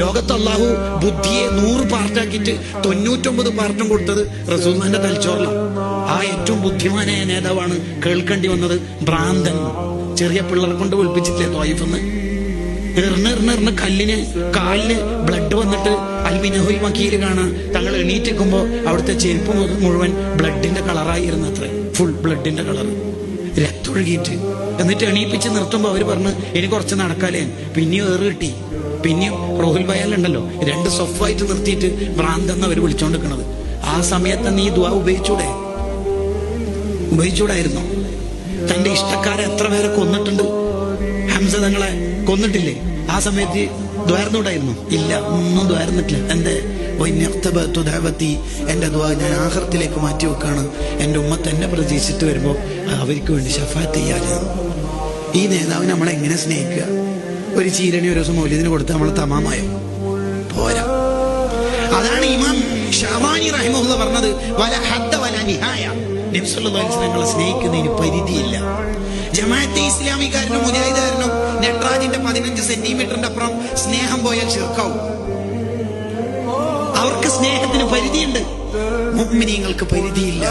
ലോകത്ത് അള്ളാഹു ബുദ്ധിയെ 100 പാർട്ടാക്കിയിട്ട് 99 പാർട്ടും കൊടുത്തത് റസൂലുള്ളാഹിന്റെ തലച്ചോറിലാണ്. ആ ഏറ്റവും ബുദ്ധിമാനായ നേതാവാണ് കേൾക്കേണ്ടി വന്നത് ഭ്രാന്തൻ. ചെറിയ പിള്ളേരെ കൊണ്ട് ഒളിപ്പിച്ചിട്ടില്ലേ ത്വായിഫെന്ന്? എറിഞ്ഞ് കല്ലിന് കാലിന് ബ്ലഡ് വന്നിട്ട് അൽബിനഹുൽ വക്കീൽ കാണാൻ തങ്ങൾ എണീറ്റിക്കുമ്പോ അവിടുത്തെ ചെരുപ്പ് മുഴുവൻ ബ്ലഡിന്റെ കളറായിരുന്നു. അത്ര ഫുൾ ബ്ലഡിന്റെ കളർ, രക്തൊഴുകിയിട്ട്. എന്നിട്ട് എണീപ്പിച്ച് നിർത്തുമ്പോ അവര് പറഞ്ഞു ഇനി കുറച്ച് നടക്കാലേ. പിന്നെയും ഏറ് കിട്ടി. പിന്നെയും റോഹുൽ ബയാലുണ്ടല്ലോ 2 സൊഫായിട്ട് നിർത്തിയിട്ട് ഭ്രാന്തെന്ന് അവര് വിളിച്ചോണ്ടിരിക്കണത്. ആ സമയത്ത് നീ ദുആ ഉപയോഗിച്ചൂടായിരുന്നു? തന്റെ ഇഷ്ടക്കാരെ എത്ര പേരെ കൊന്നിട്ടുണ്ട്. ഹംസ തങ്ങളെ കൊന്നിട്ടില്ലേ? ആ സമയത്ത് ദ്വാരന്നൂടായിരുന്നു? ഇല്ല, ഒന്നും ദ്വാരന്നിട്ടില്ല. എന്റെ എന്റെ ദ്വാ ഞാൻ ആഖിറത്തിലേക്ക് മാറ്റി വെക്കാണ്. എന്റെ ഉമ്മത്ത് എന്നെ പ്രതീക്ഷിച്ചിട്ട് വരുമ്പോ അവർക്ക് വേണ്ടി ശഫാഅത്ത് ചെയ്യാന്. ഈ നേതാവ് നമ്മളെ എങ്ങനെ സ്നേഹിക്കുക? ഒരു ചീരണി ഒരു ദിവസം മൗലിദിന് കൊടുത്ത് നമ്മൾ തമാമായോ? പോരാ. അതാണ് ഇമാം ഷാബാനി റഹിമഹുല്ലാഹ് പറഞ്ഞത്, വല ഹദ്ദ വല നിഹായ. നബി സല്ലല്ലാഹു അലൈഹി വസല്ലം സ്നേഹിക്കുന്നതിന് പരിധിയില്ല. ജമാഅത്തെ ഇസ്ലാമിക്കാരനും മുജാഹിദുകാരനും നട്രാജിന്റെ 15 സെന്റിമീറ്ററിന്റെ അപ്പുറം സ്നേഹം പോയാൽ ശിർക്കാവും. അവർക്ക് സ്നേഹത്തിന് പരിധിയുണ്ട്. മുഅ്മിനീങ്ങൾക്ക് പരിധിയില്ല.